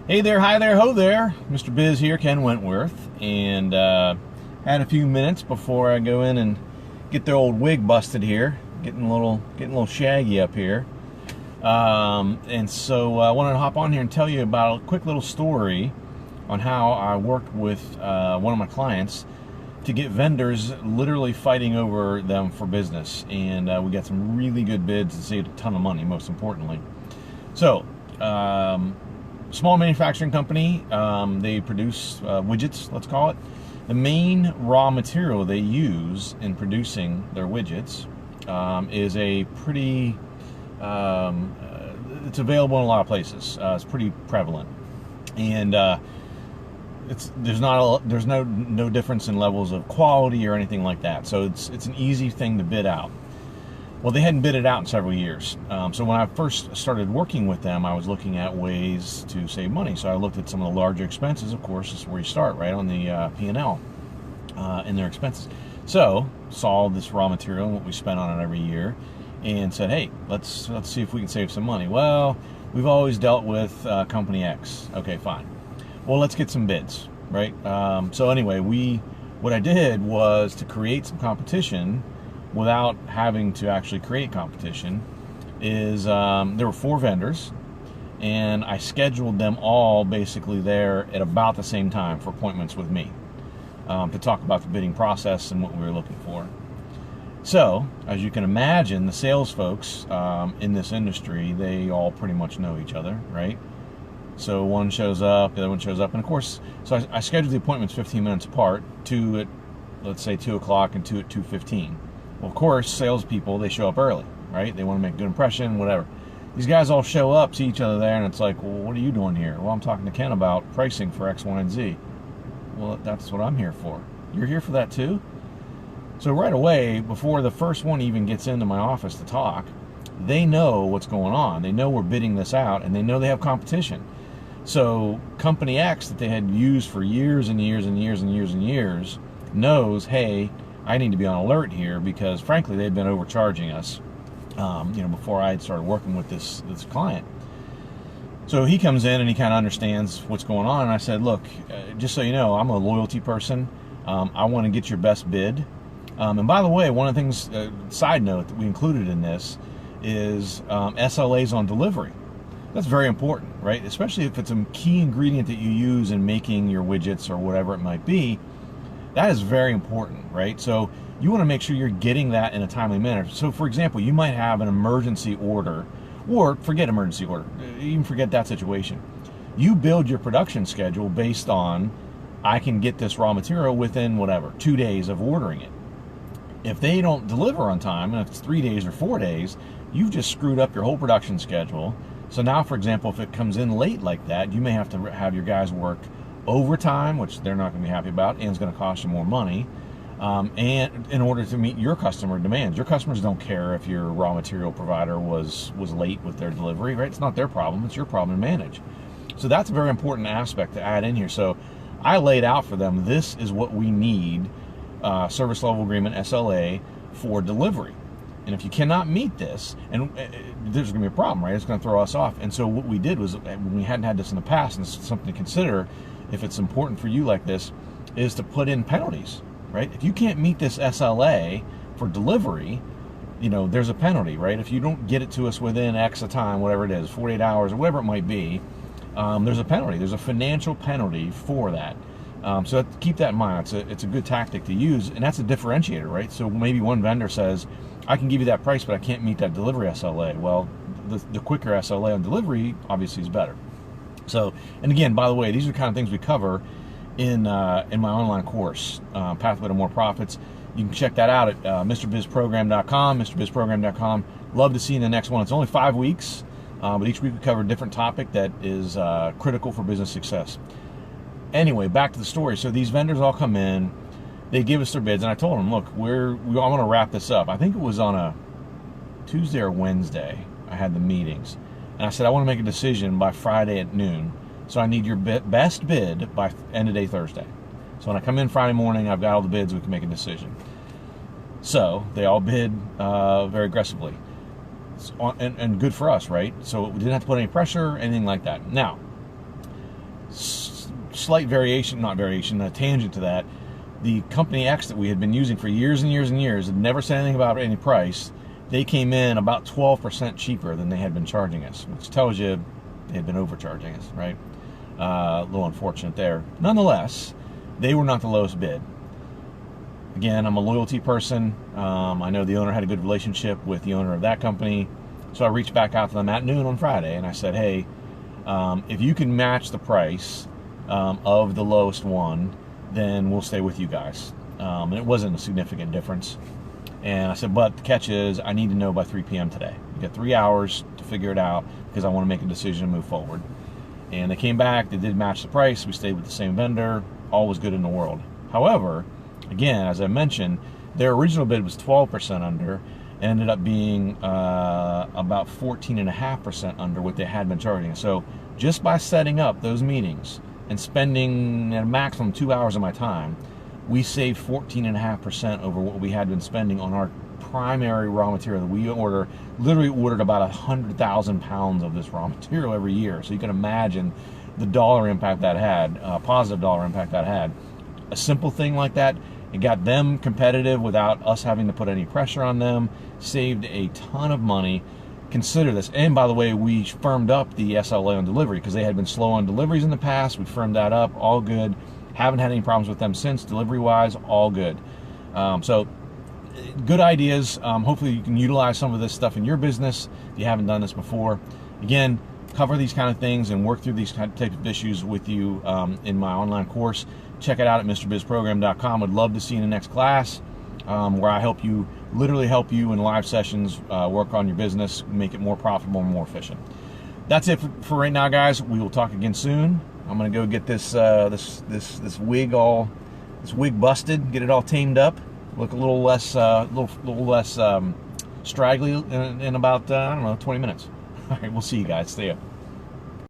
Hey there, hi there, ho there. Mr. Biz here, Ken Wentworth, and had a few minutes before I go in and get the old wig busted here, getting a little shaggy up here. And so I wanted to hop on here and tell you about a quick little story on how I worked with one of my clients to get vendors literally fighting over them for business, and we got some really good bids and saved a ton of money, most importantly. So. Small manufacturing company. They produce widgets, let's call it. The main raw material they use in producing their widgets is a pretty, it's available in a lot of places. It's pretty prevalent. And there's no difference in levels of quality or anything like that. So it's an easy thing to bid out. Well, they hadn't bid it out in several years. So when I first started working with them, I was looking at ways to save money. So I looked at some of the larger expenses. Of course, this is where you start, right, on the P&L in their expenses. So saw this raw material and what we spent on it every year, and said, hey, let's see if we can save some money. Well, we've always dealt with company X. Okay, fine. Well, let's get some bids, right? So anyway, what I did was to create some competition without having to actually create competition. Is there were 4 vendors, and I scheduled them all basically there at about the same time for appointments with me to talk about the bidding process and what we were looking for. So, as you can imagine, the sales folks in this industry, they all pretty much know each other, right? So one shows up, the other one shows up, and of course, so I scheduled the appointments 15 minutes apart, 2 at, let's say, 2 o'clock and 2 at 2:15. Well, of course, salespeople, they show up early, right? They want to make a good impression, whatever. These guys all show up, see each other there, and it's like, well, what are you doing here? Well, I'm talking to Ken about pricing for X, Y, and Z. Well, that's what I'm here for. You're here for that too? So right away, before the first one even gets into my office to talk, they know what's going on. They know we're bidding this out, and they know they have competition. So company X that they had used for years and years and years and years and years knows, hey, I need to be on alert here, because frankly they've been overcharging us before I had started working with this client. So he comes in and he kind of understands what's going on, and I said, look, just so you know, I'm a loyalty person. I want to get your best bid, and by the way, one of the things, side note, that we included in this is SLAs on delivery. That's very important, right? Especially if it's a key ingredient that you use in making your widgets or whatever it might be. That is very important, right? So you want to make sure you're getting that in a timely manner. So for example, you might have an emergency order, or forget emergency order, even forget that situation. You build your production schedule based on, I can get this raw material within whatever, 2 days of ordering it. If they don't deliver on time, and if it's 3 days or 4 days, you've just screwed up your whole production schedule. So now, for example, if it comes in late like that, you may have to have your guys work overtime, which they're not going to be happy about, and it's going to cost you more money, and in order to meet your customer demands. Your customers don't care if your raw material provider was late with their delivery, right? It's not their problem, it's your problem to manage. So that's a very important aspect to add in here. So I laid out for them, this is what we need, service level agreement, SLA, for delivery. And if you cannot meet this, and there's going to be a problem, right? It's going to throw us off. And so what we did was, when we hadn't had this in the past, and it's something to consider if it's important for you like this, is to put in penalties, right? If you can't meet this SLA for delivery, there's a penalty, right? If you don't get it to us within X of time, whatever it is, 48 hours or whatever it might be, there's a penalty. There's a financial penalty for that. So keep that in mind. It's a good tactic to use, and that's a differentiator, right? So maybe one vendor says, I can give you that price, but I can't meet that delivery SLA. Well, the quicker SLA on delivery obviously is better. So, and again, by the way, these are the kind of things we cover in my online course, Pathway to More Profits. You can check that out at MrBizProgram.com, MrBizProgram.com. Love to see you in the next one. It's only 5 weeks, but each week we cover a different topic that is critical for business success. Anyway, back to the story. So these vendors all come in, they give us their bids, and I told them, look, I want to wrap this up. I think it was on a Tuesday or Wednesday I had the meetings, and I said I want to make a decision by Friday at noon, so I need your best bid by end of day Thursday. So when I come in Friday morning, I've got all the bids, we can make a decision. So they all bid very aggressively, and good for us, right? So we didn't have to put any pressure, anything like that. Now, slight variation, not variation, a tangent to that. The company X that we had been using for years and years and years had never said anything about any price. They came in about 12% cheaper than they had been charging us, which tells you they had been overcharging us, right? A little unfortunate there. Nonetheless, they were not the lowest bid. Again, I'm a loyalty person. I know the owner had a good relationship with the owner of that company. So I reached back out to them at noon on Friday and I said, hey, if you can match the price of the lowest one, then we'll stay with you guys. And it wasn't a significant difference. And I said, but the catch is I need to know by 3 p.m. today. You got 3 hours to figure it out because I want to make a decision and move forward. And they came back, they did match the price, we stayed with the same vendor, all was good in the world. However, again, as I mentioned, their original bid was 12% under, and ended up being about 14.5% under what they had been charging. So just by setting up those meetings and spending at a maximum 2 hours of my time, we saved 14.5% over what we had been spending on our primary raw material that we literally ordered about 100,000 pounds of this raw material every year. So you can imagine the dollar impact that had, positive dollar impact that had. A simple thing like that, it got them competitive without us having to put any pressure on them, saved a ton of money. Consider this. And by the way, we firmed up the SLA on delivery because they had been slow on deliveries in the past. We firmed that up, all good. Haven't had any problems with them since, delivery-wise, all good. So good ideas. Hopefully you can utilize some of this stuff in your business if you haven't done this before. Again, cover these kind of things and work through these types of issues with you in my online course. Check it out at MrBizProgram.com. I'd love to see you in the next class where I literally help you in live sessions work on your business, make it more profitable and more efficient. That's it for right now, guys. We will talk again soon. I'm gonna go get this wig busted, get it all tamed up, look a little less straggly in about I don't know, 20 minutes. All right, we'll see you guys. See ya.